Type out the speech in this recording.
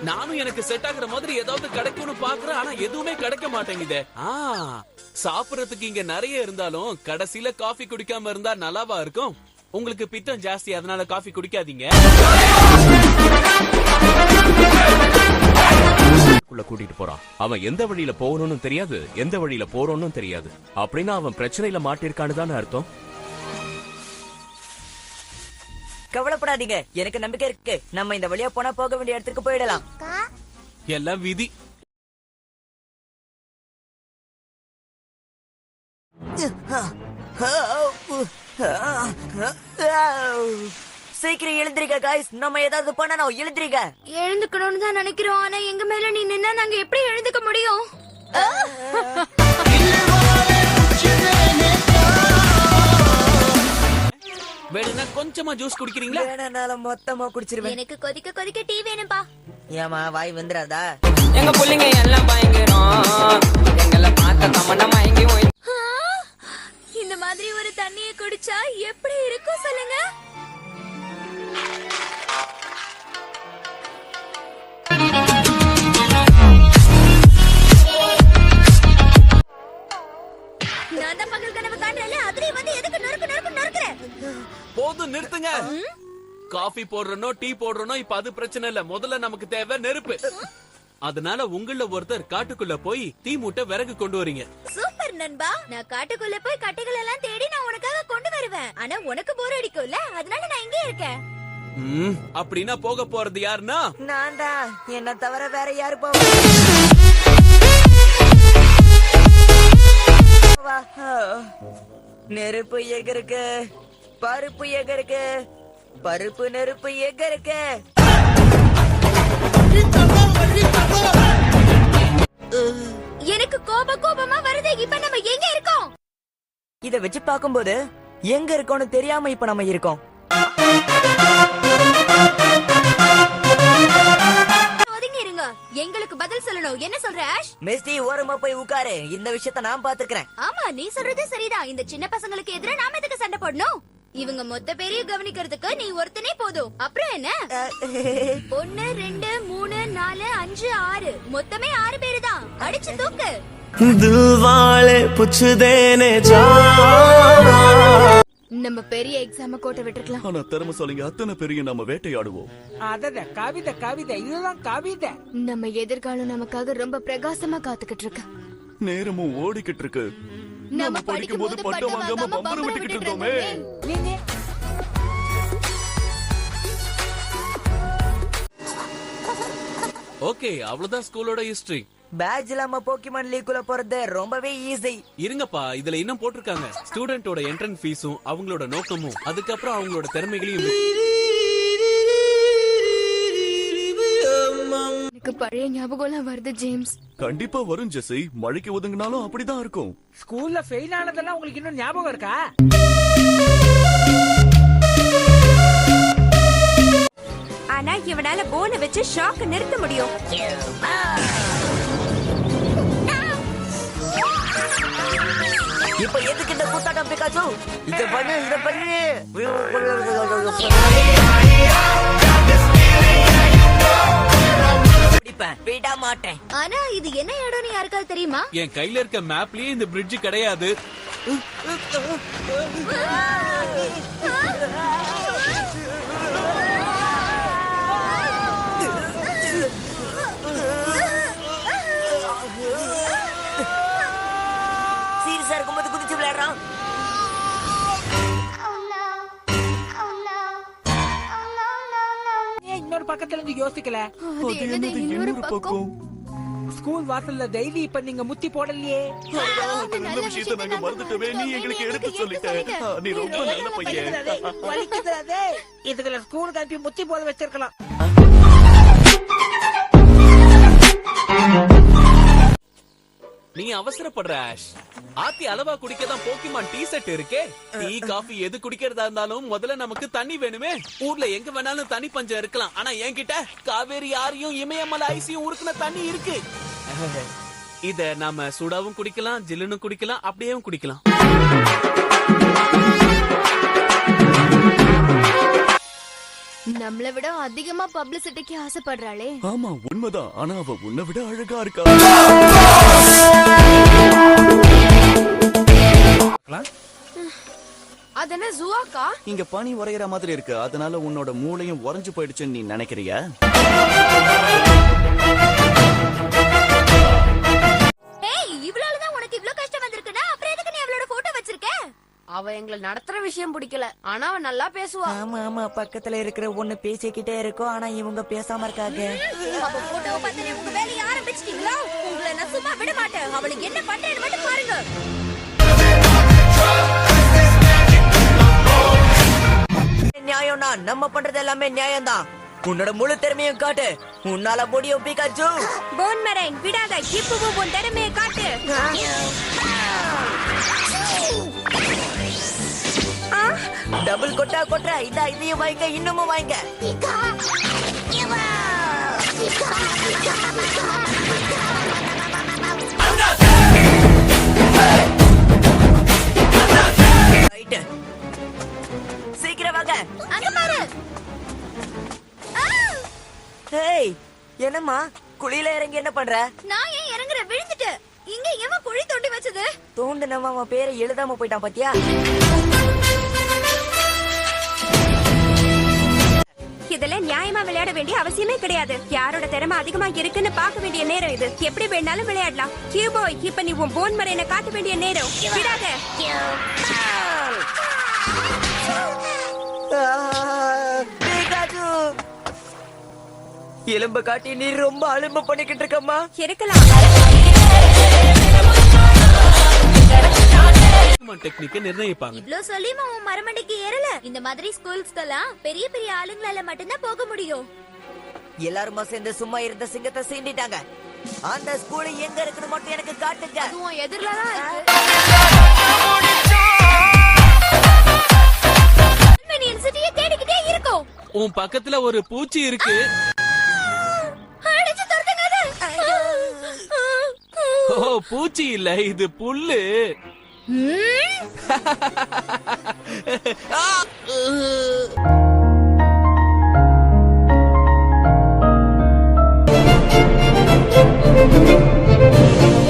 நானும் எனக்கு செட் ஆகுற மாதிரி ஏதாவது கிடைக்கும்னு பாக்குறேன், ஆனா எதுவுமே கிடைக்க மாட்டேங்குதே. சாப்பிடறதுக்கு இங்க நிறைய இருந்தாலும் கடைசியில காஃபி குடிக்காம இருந்தா நல்லாவா இருக்கும்? உங்களுக்கு பித்தம் ஜாஸ்தி, அதனால காஃபி குடிக்காதீங்க. கூட்டிட்டு போறான். அவன் எந்த வழியில போகணும்னு தெரியாது, எந்த வழியில போறோம்னு தெரியாது. அப்படின்னா அவன் பிரச்சனையில மாட்டிருக்கான்னு தானே அர்த்தம். கவலைப்படாதீங்க, எனக்கு நம்பிக்கை இருக்கு. நம்ம இந்த வழியா போனா போக வேண்டிய இடத்துக்கு போயிடலாம். எல்லாம் விதி. சீக்கிரம் எழுந்திரிக்க காய்ஸ், நம்ம ஏதாவது பண்ணணும். எழுந்திரிக்க. எழுந்துக்கணும்னு தான் நினைக்கிறோம், ஆனா எங்க மேல நீ நின்னா நாங்க எப்படி எழுந்துக்க முடியும்? வேணும்னா கொஞ்சமா ஜூஸ் குடிக்கிறீங்களா? வேணாலும் மொத்தமா குடிச்சிருவேன். எனக்கு கொதிக்க கொதிக்க டீ வேணும்பா. ஏமா வாய் வந்துராதா? எங்க புள்ளைங்க எல்லாம் பயங்கரம், எங்களை பார்த்த தமன்னா மயங்கி போய். இந்த மாதிரி ஒரு தண்ணியை குடிச்சா எப்படி இருக்கும் சொல்லுங்க? நான் தான் பகல் கனவு காண்றேன்ல, அதுலயே வந்து எதுக்கு நறுக்கு நறுக்கு நறுக்குறேன்? போதும், நிறுத்துங்க. காஃபி போடுறனோ டீ போடுறனோ இப்ப அது பிரச்சனை இல்ல. முதல்ல நமக்கு தேவை நெருப்பு. அதனால உங்கள ஒருத்தர் காட்டுக்குள்ள போய் தீ மூட்டை விறகு கொண்டு வரீங்க. சூப்பர் நண்பா, நான் காட்டுக்குள்ள போய் கட்டைகள் எல்லாம் தேடி நான் உனக்காக கொண்டு வருவேன். ஆனா உனக்கு போர் அடிக்கும்ல, அதனால நான் இங்கே இருக்கேன். அப்படின்னா போக போறது யாருன்னா நான் தான். என்ன தவிர வேற யாரு போவா? நெருப்பு எங்க இருக்கு? பருப்பு எங்க இருக்கு? பருப்பு நெருப்பு எங்க இருக்கு? எனக்கு கோபமா வருது. இப்ப நம்ம எங்க இருக்கோம்? இத வச்சு பாக்கும்போது எங்க இருக்கோம்னு தெரியாம இப்ப நம்ம இருக்கோம். ஒதுங்கி இருங்க, எங்களுக்கு பதில் சொல்லணும். என்ன சொல்ற ஆஷ்? மிஸ்டி, ஓரமா போய் உட்காரு. இந்த விஷயத்த நான் பாத்துக்கிறேன். ஆமா, நீ சொல்றது சரிதான். இந்த சின்ன பசங்களுக்கு எதிரா நாம எதுக்கு சண்டை போடணும்? இவங்க மொத்த பேரையும் கவனிக்கிறதுக்கு நீ ஒருத்தனே போதும். அப்புறம் என்ன? 1 2 3 4 5 6 மொத்தமே 6 பேரு தான். அடிச்சு தூக்கு. நம்ம பெரிய எக்ஸாம கோட்டை விட்டுருக்கலாம். ஆனா திறமை சொல்லுங்க, அத்தனை பெரிய நம்ம வேட்டையாடுவோம். அதத கவிதை கவிதை இதுதான் கவிதை. நம்ம எதிர்காலம் நமக்காக ரொம்ப பிரகாசமா காத்துக்கிட்டு இருக்கு. நேரமும் ஓடிக்கிட்டு இருக்கு. நம்ம படிக்கும் போது பட்டம் வாங்காம பம்பரம் விட்டுக்கிட்டு இருந்தோமே. ஓகே, அவ்வளவுதான் ஸ்கூலோட ஹிஸ்டரி. பேட்ஜ் இல்லாம போக்கிமான் லீக்குள்ள போறது ரொம்பவே ஈஸி. இருங்கப்பா, இதுல இன்னும் போட்டிருக்காங்க ஸ்டூடெண்டோட என்ட்ரன்ஸ் ஃபீஸும் அவங்களோட நோக்கமும் அதுக்கப்புறம் அவங்களோட திறமைகளையும். எனக்கு பழைய ஞாபகம் வருது ஜேம்ஸ். கண்டிப்பா வரும் ஜெசி. மழைக்கு ஒதுங்கினாலும் அப்படிதான் இருக்கும். ஸ்கூல்ல ஃபெயில் ஆனதெல்லாம் உங்களுக்கு இன்னும் ஞாபகம் இருக்கா? ஆனா இவனால போனை வச்சு ஷாக் நிறுத்த முடியும். இப்ப எதுக்கு இந்த கூத்தாட்டம் பிகாச்சு? இத பண்ணு. விட மாட்டேன். ஆனா இது என்ன இடம்னு யாருக்காவது தெரியுமா? என் கையில இருக்க மேப்லயே இந்த பிரிட்ஜ் கிடையாது. சீரியஸா இருக்கும்போது குதிச்சு விளையாடுறான். இன்னொரு பக்கத்துல இருந்து யோசிக்கல. இன்னொரு பக்கம். ஸ்கூல் வாசல்ல டெய்லி இப்ப நீங்க முத்தி போடலையே. நல்ல விஷயத்தை நாங்க மறந்துட்டோமே. நீ எங்களுக்கு எடுத்து சொல்லிட்ட. நீ ரொம்ப நல்ல பையன். இதுல ஸ்கூலுக்கு அனுப்பி முத்தி போட வச்சிருக்கலாம். நீ அவசரப்படுற ஆஷ். ஆத்தி அளவா குடிக்கதான் போக்கிமான் டீ செட் இருக்கே. டீ காஃபி எது குடிக்கிறதா இருந்தாலும் முதல்ல நமக்கு தண்ணி வேணுமே. ஊர்ல எங்க வேணாலும் தண்ணி பஞ்சம் இருக்கலாம், ஆனா என்கிட்ட காவேரி ஆரியும் இமயமலை ஐசியும் உருக்குன தண்ணி இருக்கு. இத நாம சூடாவும் குடிக்கலாம், ஜில்லுன்னு குடிக்கலாம், அப்படியேவும் குடிக்கலாம். நம்மள விட அதிகமா பப்ளிசிட்டிக்கு ஆசைப்படுறாளே. ஆமா உண்மைதான். ஆனா அவ உன்னை விட அழகா இருக்கா. அதென்ன ஜுவாக்கா? இங்க பனி உறையிற மாதிரி இருக்கு. அதனால உன்னோட மூளையும் உறைஞ்சு போயிடுச்சுன்னு நீ நினைக்கிறியா? ஏய், இவ்வளவுதான் உனக்கு இவ்ளோ கஷ்டம் வந்திருக்குனா அப்புறம் எதுக்கு நீ அவளோட போட்டோ வச்சிருக்க? அவ எங்களை நடத்துற விஷயம் பிடிக்கல. ஆனா அவ நல்லா பேசுவா. ஆமா ஆமா, பக்கத்துல இருக்கிற ஒண்ணு பேசிக்கிட்டே இருக்கோம். ஆனா இவங்க பேசாம இருக்காங்க. அவ போட்டோவை பார்த்து உங்க வேலையை ஆரம்பிச்சிட்டீங்களா? உங்களை நான் சும்மா விட மாட்டேன். அவளுக்கு என்ன பண்றேன்னு மட்டும் பாருங்க. நியாயம்னா நம்ம பண்றது எல்லாமே நியாயம்தான். உன்னோட முழு திறமையும் காட்டு. உன்னால முடியும் பிகாச்சு. போன் மரேன் விடாத. இப்பவும் உன் திறமையை காட்டு. டபுள் கொட்டா கொட்டா. இதையும் வாங்க, இன்னமும் வாங்க. சீக்கிரம் வாங்க. அங்க பாரு. ஏய், என்னம்மா குழியில இறங்கி என்ன பண்ற? நான் ஏன் இறங்குற? விழுந்துட்டு. இங்க எவன் குழி தோண்டி வச்சது? தோண்டுனவன் அவன் பேரை எழுதாம போயிட்டான் பாத்தியா? இதெல்லாம் நியாயமா விளையாட வேண்டிய அவசியமே கிடையாது. யாரோட திறமை அதிகமா இருக்குன்னு பார்க்க வேண்டிய நேரம் இது. எப்படி வேணாலும் விளையாடலாம். கியூபாய், இப்ப நீ உன் போன் மரேனை காட்ட வேண்டிய நேரம். விடாத. பிகாச்சு, எலும்பு காட்டி நீ ரொம்ப அலும்பு பண்ணிக்கிட்டு இருக்கம்மா. இருக்கலாம். டெக்னிக்கை நிர்ணயிப்பாங்க. இவ்ளோ சொல்லியுமா உன் மரமண்டைக்கு ஏறல? இந்த மாதிரி ஸ்கூல்ஸ்க்கெல்லாம் பெரிய பெரிய ஆளுங்களால மட்டும்தான் போக முடியும். எல்லாருமா சேர்ந்து சும்மா இருந்த சிங்கத்தை சீண்டிட்டாங்க. அந்த ஸ்கூல் எங்க இருக்குன்னு மட்டும் எனக்கு காட்டுங்க. அதுவும் எதிரிலதான் இருக்கு. சிட்டியை தேடிக்கிட்டே இருக்கோம். உன் பக்கத்துல ஒரு பூச்சி இருக்கு. அடிச்சு துரத்துங்க அதை. ஓ, பூச்சி இல்ல, இது புல்லு. ம்?